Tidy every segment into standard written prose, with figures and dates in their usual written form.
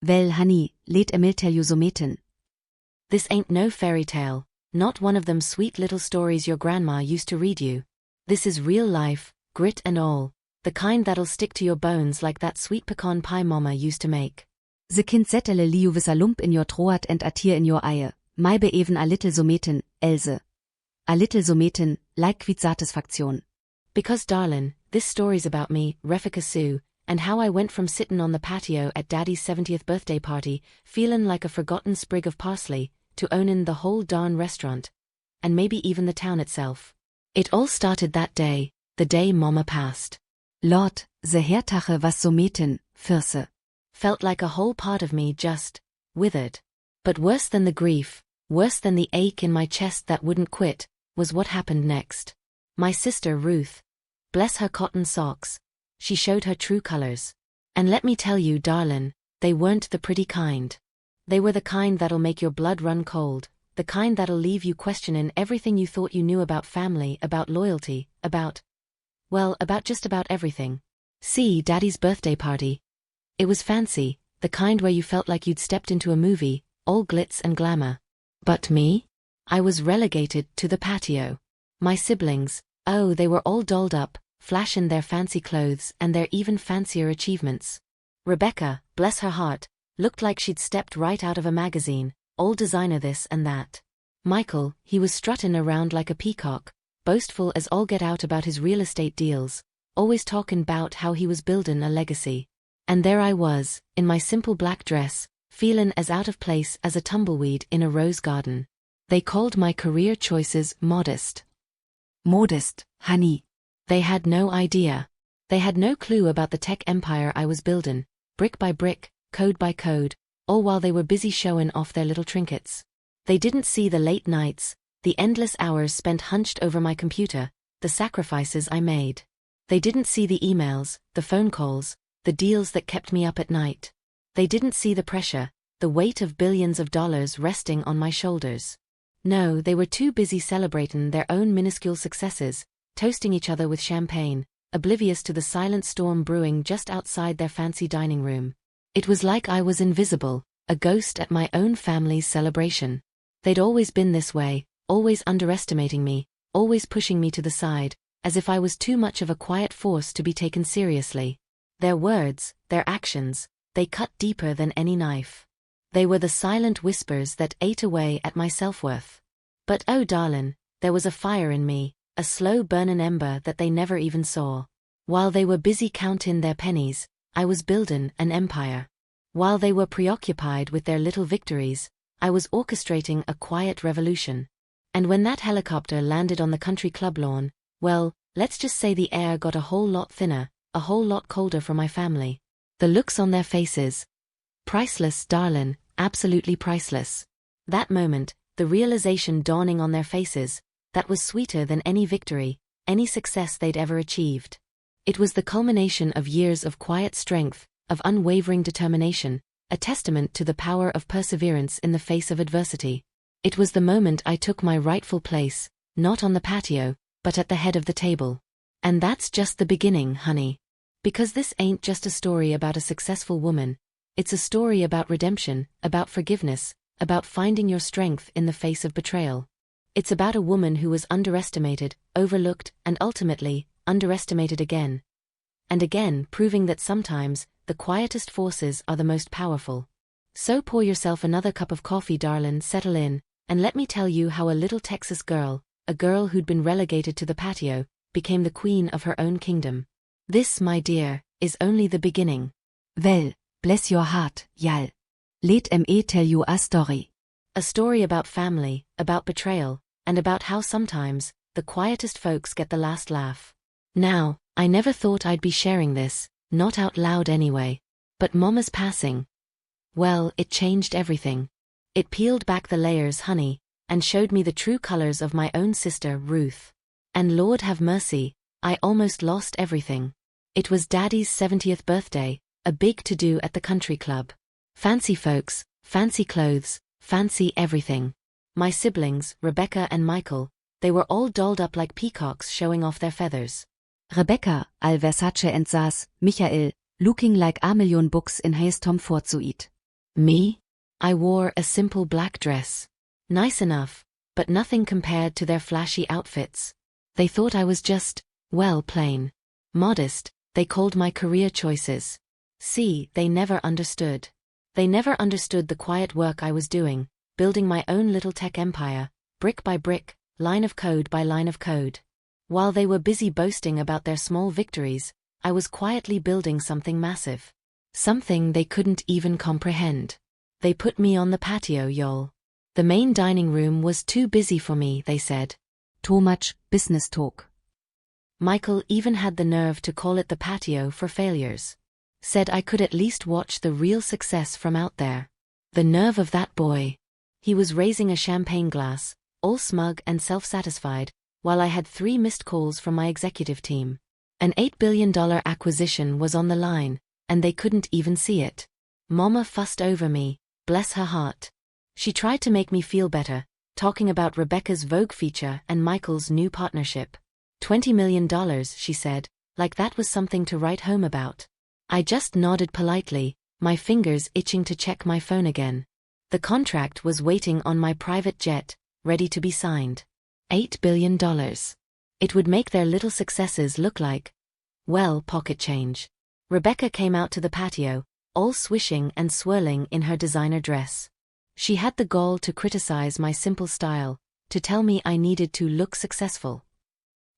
Well, honey, let Emil tell you something. This ain't no fairy tale, not one of them sweet little stories your grandma used to read you. This is real life, grit and all, the kind that'll stick to your bones like that sweet pecan pie mama used to make. The kind that'll leave with a lump in your throat and a tear in your eye, maybe even a little something, Else. A little something, like quite satisfaction. Because darlin', this story's about me, Refika Sue, and how I went from sittin' on the patio at Daddy's 70th birthday party, feelin' like a forgotten sprig of parsley, to ownin' the whole darn restaurant. And maybe even the town itself. It all started that day, the day Mama passed. Lord, the Hertache was something, Fürse. Felt like a whole part of me just withered. But worse than the grief, worse than the ache in my chest that wouldn't quit, was what happened next. My sister Ruth. Bless her cotton socks. She showed her true colors. And let me tell you, darlin', they weren't the pretty kind. They were the kind that'll make your blood run cold, the kind that'll leave you questionin' everything you thought you knew about family, about loyalty, about just about everything. See, Daddy's birthday party. It was fancy, the kind where you felt like you'd stepped into a movie, all glitz and glamour. But me? I was relegated to the patio. My siblings, oh, they were all dolled up, flashin' their fancy clothes and their even fancier achievements. Rebecca, bless her heart, looked like she'd stepped right out of a magazine, all designer this and that. Michael, he was struttin' around like a peacock, boastful as all get out about his real estate deals, always talkin' about how he was buildin' a legacy. And there I was, in my simple black dress, feelin' as out of place as a tumbleweed in a rose garden. They called my career choices modest. Modest, honey. They had no idea. They had no clue about the tech empire I was buildin', brick by brick, code by code, all while they were busy showin' off their little trinkets. They didn't see the late nights, the endless hours spent hunched over my computer, the sacrifices I made. They didn't see the emails, the phone calls, the deals that kept me up at night. They didn't see the pressure, the weight of billions of dollars resting on my shoulders. No, they were too busy celebrating their own minuscule successes, toasting each other with champagne, oblivious to the silent storm brewing just outside their fancy dining room. It was like I was invisible, a ghost at my own family's celebration. They'd always been this way, always underestimating me, always pushing me to the side, as if I was too much of a quiet force to be taken seriously. Their words, their actions, they cut deeper than any knife. They were the silent whispers that ate away at my self-worth. But oh darlin', there was a fire in me, a slow burnin' ember that they never even saw. While they were busy countin' their pennies, I was buildin' an empire. While they were preoccupied with their little victories, I was orchestrating a quiet revolution. And when that helicopter landed on the country club lawn, well, let's just say the air got a whole lot thinner, a whole lot colder for my family. The looks on their faces. Priceless, darlin', absolutely priceless. That moment, the realization dawning on their faces, that was sweeter than any victory, any success they'd ever achieved. It was the culmination of years of quiet strength, of unwavering determination, a testament to the power of perseverance in the face of adversity. It was the moment I took my rightful place, not on the patio, but at the head of the table. And that's just the beginning, honey. Because this ain't just a story about a successful woman, it's a story about redemption, about forgiveness, about finding your strength in the face of betrayal. It's about a woman who was underestimated, overlooked, and ultimately, underestimated again. And again, proving that sometimes, the quietest forces are the most powerful. So pour yourself another cup of coffee, darlin', settle in, and let me tell you how a little Texas girl, a girl who'd been relegated to the patio, became the queen of her own kingdom. This, my dear, is only the beginning. Well, bless your heart, y'all. Let me tell you a story. A story about family, about betrayal, and about how sometimes, the quietest folks get the last laugh. Now, I never thought I'd be sharing this, not out loud anyway. But Mama's passing. Well, it changed everything. It peeled back the layers, honey, and showed me the true colors of my own sister, Ruth. And Lord have mercy, I almost lost everything. It was Daddy's 70th birthday, a big to-do at the country club. Fancy folks, fancy clothes, fancy everything. My siblings, Rebecca and Michael, they were all dolled up like peacocks showing off their feathers. Rebecca, all Versace and Sass, Michael, looking like $1,000,000 in his Tom Ford suite. Me? I wore a simple black dress. Nice enough, but nothing compared to their flashy outfits. They thought I was just, well, plain. Modest, they called my career choices. See, they never understood. They never understood the quiet work I was doing, building my own little tech empire, brick by brick, line of code by line of code. While they were busy boasting about their small victories, I was quietly building something massive. Something they couldn't even comprehend. They put me on the patio, y'all. The main dining room was too busy for me, they said. Too much business talk. Michael even had the nerve to call it the patio for failures. Said I could at least watch the real success from out there. The nerve of that boy. He was raising a champagne glass, all smug and self-satisfied, while I had 3 missed calls from my executive team. An $8 billion acquisition was on the line, and they couldn't even see it. Mama fussed over me, bless her heart. She tried to make me feel better, talking about Rebecca's Vogue feature and Michael's new partnership. $20 million, she said, like that was something to write home about. I just nodded politely, my fingers itching to check my phone again. The contract was waiting on my private jet, ready to be signed. $8 billion. It would make their little successes look like, well, pocket change. Rebecca came out to the patio, all swishing and swirling in her designer dress. She had the gall to criticize my simple style, to tell me I needed to look successful.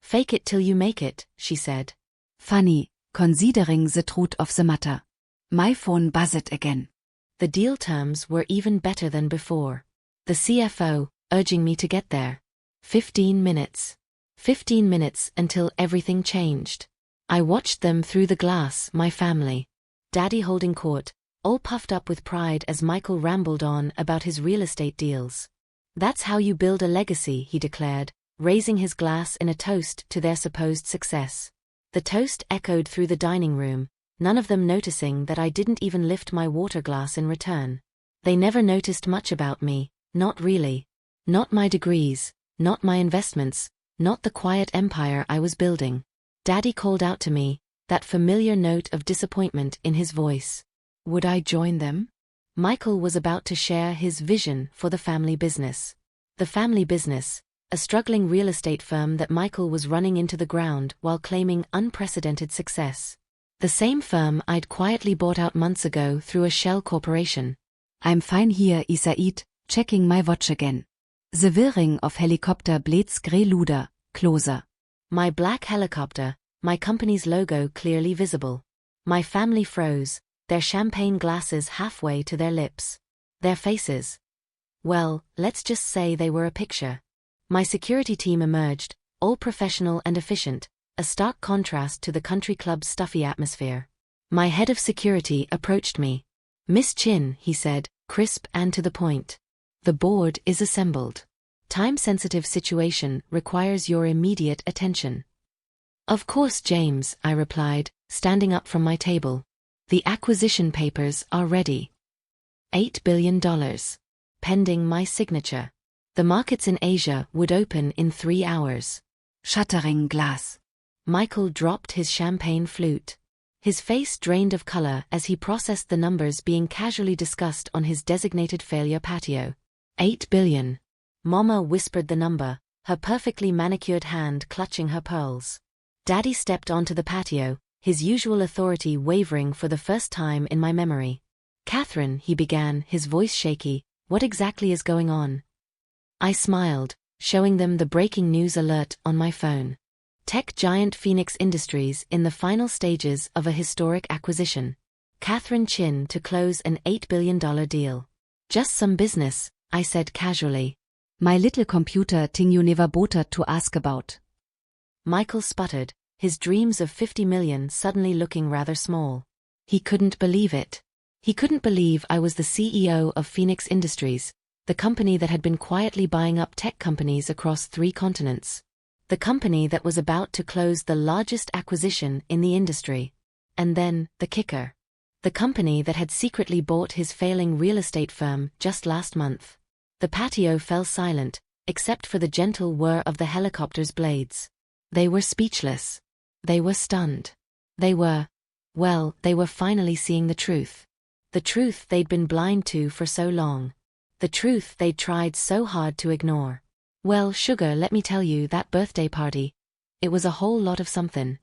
Fake it till you make it, she said. Funny, considering the truth of the matter. My phone buzzed again. The deal terms were even better than before. The CFO, urging me to get there. 15 minutes. 15 minutes until everything changed. I watched them through the glass, my family. Daddy holding court, all puffed up with pride as Michael rambled on about his real estate deals. That's how you build a legacy, he declared, raising his glass in a toast to their supposed success. The toast echoed through the dining room, none of them noticing that I didn't even lift my water glass in return. They never noticed much about me, not really. Not my degrees, not my investments, not the quiet empire I was building. Daddy called out to me, that familiar note of disappointment in his voice. Would I join them? Michael was about to share his vision for the family business. The family business, a struggling real estate firm that Michael was running into the ground while claiming unprecedented success. The same firm I'd quietly bought out months ago through a shell corporation. I'm fine here, Isaid, checking my watch again. The whirring of helicopter blades grey luder, closer. My black helicopter, my company's logo clearly visible. My family froze, their champagne glasses halfway to their lips. Their faces. Well, let's just say they were a picture. My security team emerged, all professional and efficient, a stark contrast to the country club's stuffy atmosphere. My head of security approached me. Miss Chin, he said, crisp and to the point. The board is assembled. Time-sensitive situation requires your immediate attention. Of course, James, I replied, standing up from my table. The acquisition papers are ready. $8 billion. Pending my signature. The markets in Asia would open in 3 hours. Shattering glass. Michael dropped his champagne flute. His face drained of color as he processed the numbers being casually discussed on his designated failure patio. 8 billion. Mama whispered the number, her perfectly manicured hand clutching her pearls. Daddy stepped onto the patio, his usual authority wavering for the first time in my memory. Catherine, he began, his voice shaky, what exactly is going on? I smiled, showing them the breaking news alert on my phone. Tech giant Phoenix Industries in the final stages of a historic acquisition. Catherine Chin to close an $8 billion deal. Just some business, I said casually. My little computer thing you never bothered to ask about. Michael sputtered, his dreams of 50 million suddenly looking rather small. He couldn't believe it. He couldn't believe I was the CEO of Phoenix Industries, the company that had been quietly buying up tech companies across 3 continents. The company that was about to close the largest acquisition in the industry. And then, the kicker. The company that had secretly bought his failing real estate firm just last month. The patio fell silent, except for the gentle whir of the helicopter's blades. They were speechless. They were stunned. They were finally seeing the truth. The truth they'd been blind to for so long. The truth they'd tried so hard to ignore. Well, sugar, let me tell you, that birthday party, it was a whole lot of something.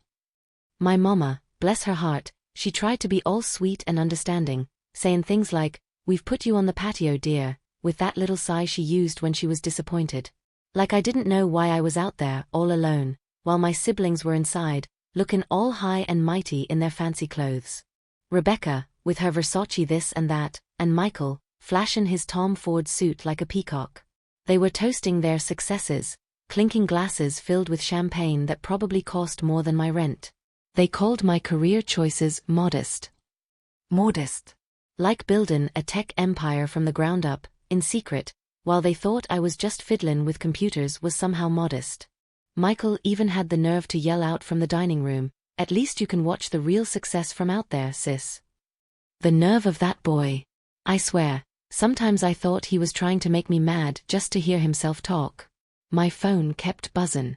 My mama, bless her heart, she tried to be all sweet and understanding, saying things like, "We've put you on the patio, dear," with that little sigh she used when she was disappointed. Like I didn't know why I was out there, all alone, while my siblings were inside, looking all high and mighty in their fancy clothes. Rebecca, with her Versace this and that, and Michael, flashing his Tom Ford suit like a peacock. They were toasting their successes, clinking glasses filled with champagne that probably cost more than my rent. They called my career choices modest. Modest. Like building a tech empire from the ground up, in secret, while they thought I was just fiddling with computers was somehow modest. Michael even had the nerve to yell out from the dining room, "At least you can watch the real success from out there, sis." The nerve of that boy. I swear, sometimes I thought he was trying to make me mad just to hear himself talk. My phone kept buzzing.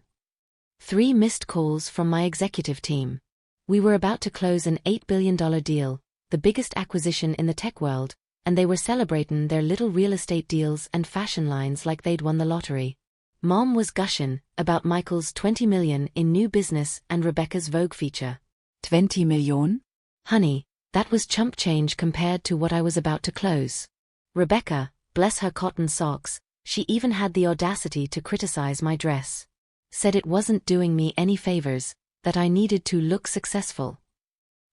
3 missed calls from my executive team. We were about to close an $8 billion deal, the biggest acquisition in the tech world, and they were celebrating their little real estate deals and fashion lines like they'd won the lottery. Mom was gushing about Michael's 20 million in new business and Rebecca's Vogue feature. 20 million? Honey, that was chump change compared to what I was about to close. Rebecca, bless her cotton socks, she even had the audacity to criticize my dress. Said it wasn't doing me any favors, that I needed to look successful.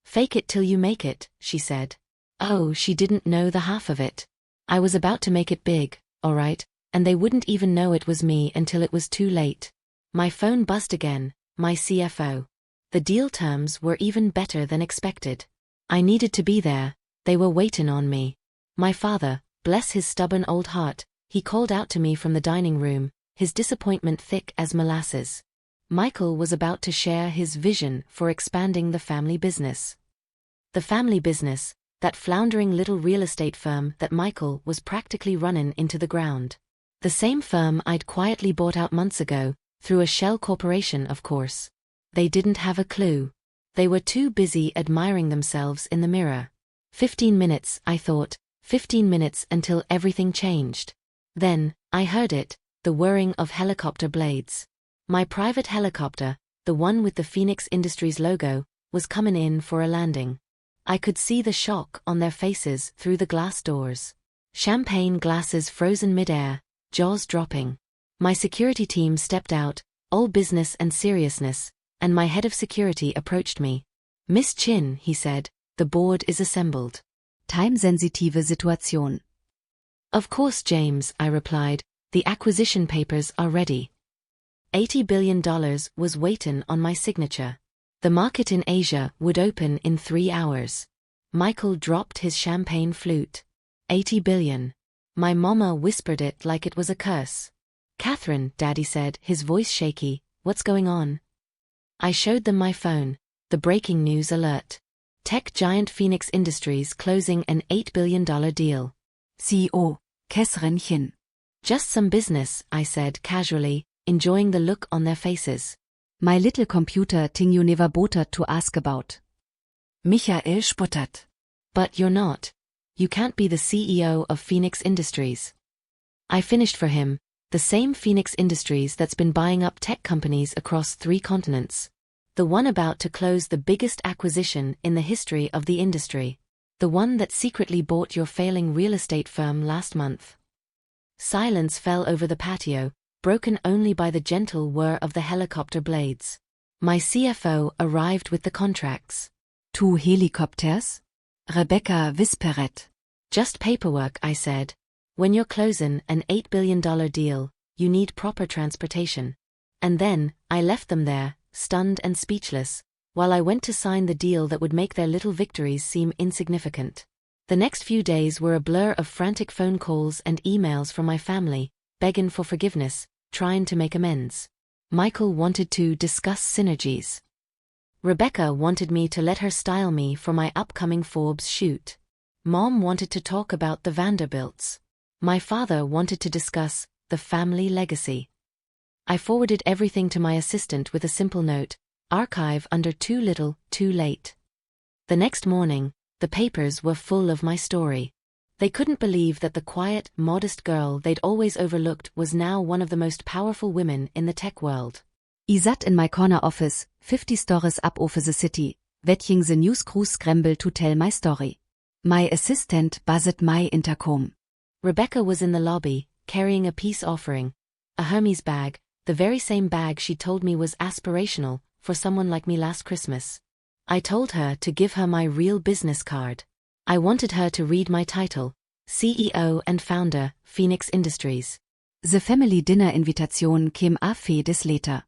"Fake it till you make it," she said. Oh, she didn't know the half of it. I was about to make it big, all right, and they wouldn't even know it was me until it was too late. My phone buzzed again, my CFO. The deal terms were even better than expected. I needed to be there, they were waiting on me. My father, bless his stubborn old heart, he called out to me from the dining room, his disappointment thick as molasses. Michael was about to share his vision for expanding the family business. The family business, that floundering little real estate firm that Michael was practically running into the ground. The same firm I'd quietly bought out months ago, through a shell corporation, of course. They didn't have a clue. They were too busy admiring themselves in the mirror. 15 minutes, I thought, 15 minutes until everything changed. Then, I heard it, the whirring of helicopter blades. My private helicopter, the one with the Phoenix Industries logo, was coming in for a landing. I could see the shock on their faces through the glass doors. Champagne glasses frozen mid-air, jaws dropping. My security team stepped out, all business and seriousness, and my head of security approached me. "Miss Chin," he said, "the board is assembled." Time-sensitive Situation. "Of course, James," I replied, "the acquisition papers are ready." $80 billion was waiting on my signature. The market in Asia would open in 3 hours. Michael dropped his champagne flute. 80 billion. My mama whispered it like it was a curse. "Catherine," Daddy said, his voice shaky, "what's going on?" I showed them my phone, the breaking news alert. Tech giant Phoenix Industries closing an $8 billion deal. CEO, Käsränchen. "Just some business," I said casually, enjoying the look on their faces. My little computer thing you never bothered to ask about. Michael sputtert. "But you're not. You can't be the CEO of Phoenix Industries." I finished for him, the same Phoenix Industries that's been buying up tech companies across 3 continents. The one about to close the biggest acquisition in the history of the industry. The one that secretly bought your failing real estate firm last month. Silence fell over the patio, broken only by the gentle whir of the helicopter blades. My CFO arrived with the contracts. 2 helicopters? Rebecca whisperet. "Just paperwork," I said. "When you're closing an $8 billion deal, you need proper transportation." And then, I left them there, stunned and speechless, while I went to sign the deal that would make their little victories seem insignificant. The next few days were a blur of frantic phone calls and emails from my family, begging for forgiveness, trying to make amends. Michael wanted to discuss synergies. Rebecca wanted me to let her style me for my upcoming Forbes shoot. Mom wanted to talk about the Vanderbilts. My father wanted to discuss the family legacy. I forwarded everything to my assistant with a simple note: archive under too little, too late. The next morning, The papers were full of my story. They couldn't believe that the quiet, modest girl they'd always overlooked was now one of the most powerful women in the tech world. I sat in my corner office, 50 stories up over the city, waiting the news crew scramble to tell my story. My assistant buzzed my intercom. Rebecca was in the lobby, carrying a peace offering, a Hermes bag, the very same bag she told me was aspirational for someone like me last Christmas. I told her to give her my real business card. I wanted her to read my title, CEO and founder, Phoenix Industries. The family dinner invitation came a few days later.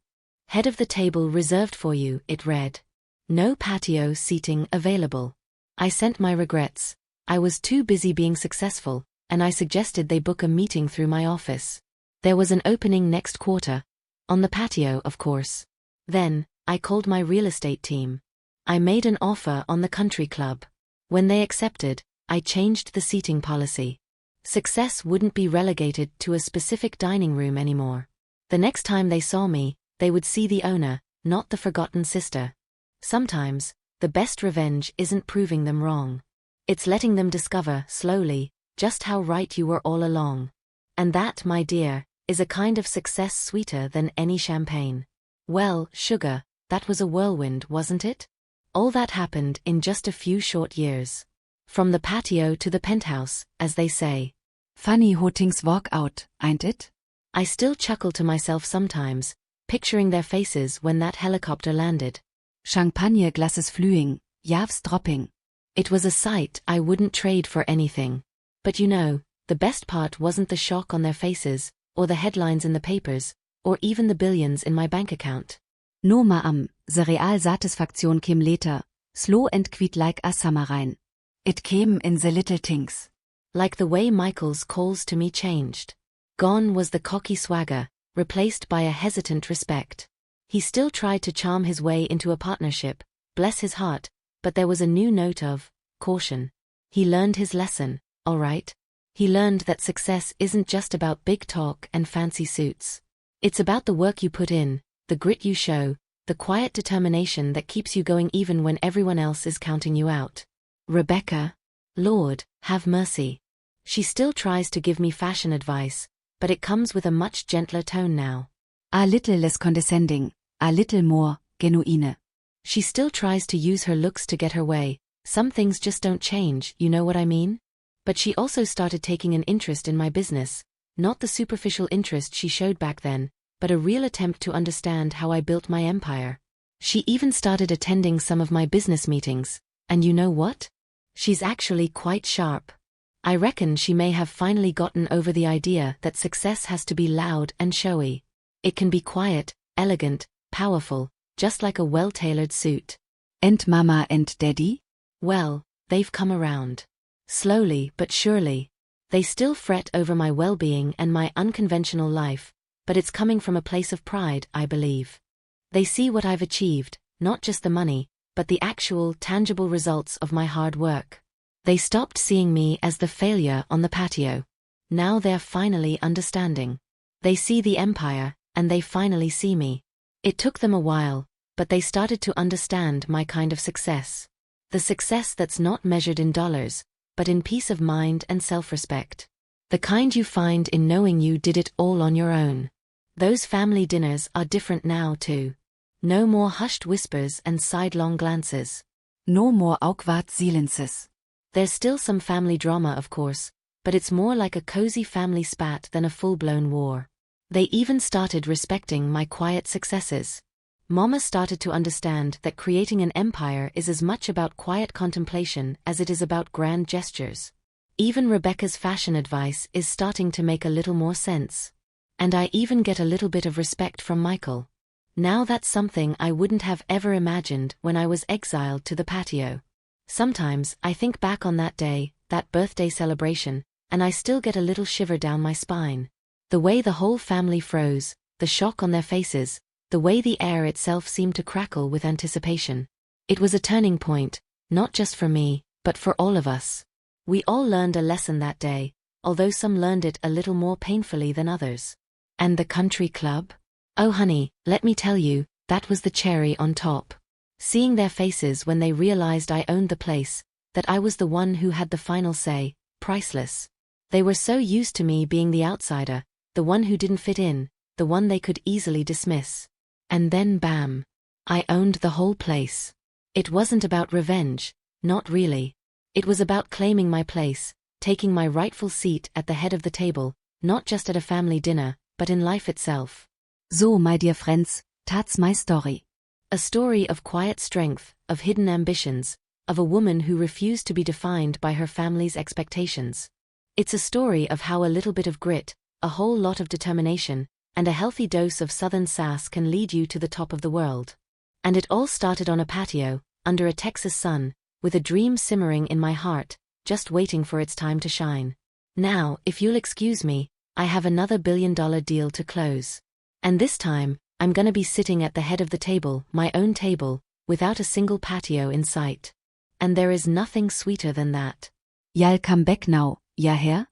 Head of the table reserved for you, it read. No patio seating available. I sent my regrets. I was too busy being successful, and I suggested they book a meeting through my office. There was an opening next quarter. On the patio, of course. Then, I called my real estate team. I made an offer on the country club. When they accepted, I changed the seating policy. Success wouldn't be relegated to a specific dining room anymore. The next time they saw me, they would see the owner, not the forgotten sister. Sometimes, the best revenge isn't proving them wrong. It's letting them discover, slowly, just how right you were all along. And that, my dear, is a kind of success sweeter than any champagne. Well, sugar, that was a whirlwind, wasn't it? All that happened in just a few short years. From the patio to the penthouse, as they say. Funny how things work out, ain't it? I still chuckle to myself sometimes, picturing their faces when that helicopter landed. Champagne glasses flying, yachts dropping. It was a sight I wouldn't trade for anything. But you know, the best part wasn't the shock on their faces, or the headlines in the papers, or even the billions in my bank account. No ma'am, the real satisfaction came later, slow and quiet like a summer rain. It came in the little things. Like the way Michael's calls to me changed. Gone was the cocky swagger, replaced by a hesitant respect. He still tried to charm his way into a partnership, bless his heart, but there was a new note of caution. He learned his lesson, all right. He learned that success isn't just about big talk and fancy suits. It's about the work you put in, the grit you show, the quiet determination that keeps you going even when everyone else is counting you out. Rebecca, Lord, have mercy. She still tries to give me fashion advice, but it comes with a much gentler tone now. A little less condescending, a little more genuine. She still tries to use her looks to get her way. Some things just don't change, you know what I mean? But she also started taking an interest in my business, not the superficial interest she showed back then, but a real attempt to understand how I built my empire. She even started attending some of my business meetings, and you know what? She's actually quite sharp. I reckon she may have finally gotten over the idea that success has to be loud and showy. It can be quiet, elegant, powerful, just like a well-tailored suit. And Mama and Daddy? Well, they've come around. Slowly but surely. They still fret over my well-being and my unconventional life, but it's coming from a place of pride, I believe. They see what I've achieved, not just the money, but the actual, tangible results of my hard work. They stopped seeing me as the failure on the patio. Now they're finally understanding. They see the empire, and they finally see me. It took them a while, but they started to understand my kind of success. The success that's not measured in dollars, but in peace of mind and self-respect. The kind you find in knowing you did it all on your own. Those family dinners are different now too. No more hushed whispers and sidelong glances. No more awkward silences. There's still some family drama, of course, but it's more like a cozy family spat than a full-blown war. They even started respecting my quiet successes. Mama started to understand that creating an empire is as much about quiet contemplation as it is about grand gestures. Even Rebecca's fashion advice is starting to make a little more sense. And I even get a little bit of respect from Michael. Now that's something I wouldn't have ever imagined when I was exiled to the patio. Sometimes I think back on that day, that birthday celebration, and I still get a little shiver down my spine. The way the whole family froze, the shock on their faces, the way the air itself seemed to crackle with anticipation. It was a turning point, not just for me, but for all of us. We all learned a lesson that day, although some learned it a little more painfully than others. And the country club? Oh honey, let me tell you, that was the cherry on top. Seeing their faces when they realized I owned the place, that I was the one who had the final say, priceless. They were so used to me being the outsider, the one who didn't fit in, the one they could easily dismiss. And then bam! I owned the whole place. It wasn't about revenge, not really. It was about claiming my place, taking my rightful seat at the head of the table, not just at a family dinner, but in life itself. So, my dear friends, that's my story. A story of quiet strength, of hidden ambitions, of a woman who refused to be defined by her family's expectations. It's a story of how a little bit of grit, a whole lot of determination, and a healthy dose of southern sass can lead you to the top of the world. And it all started on a patio, under a Texas sun, with a dream simmering in my heart, just waiting for its time to shine. Now, if you'll excuse me, I have another billion-dollar deal to close. And this time, I'm gonna be sitting at the head of the table, my own table, without a single patio in sight. And there is nothing sweeter than that. Y'all come back now, ja Herr?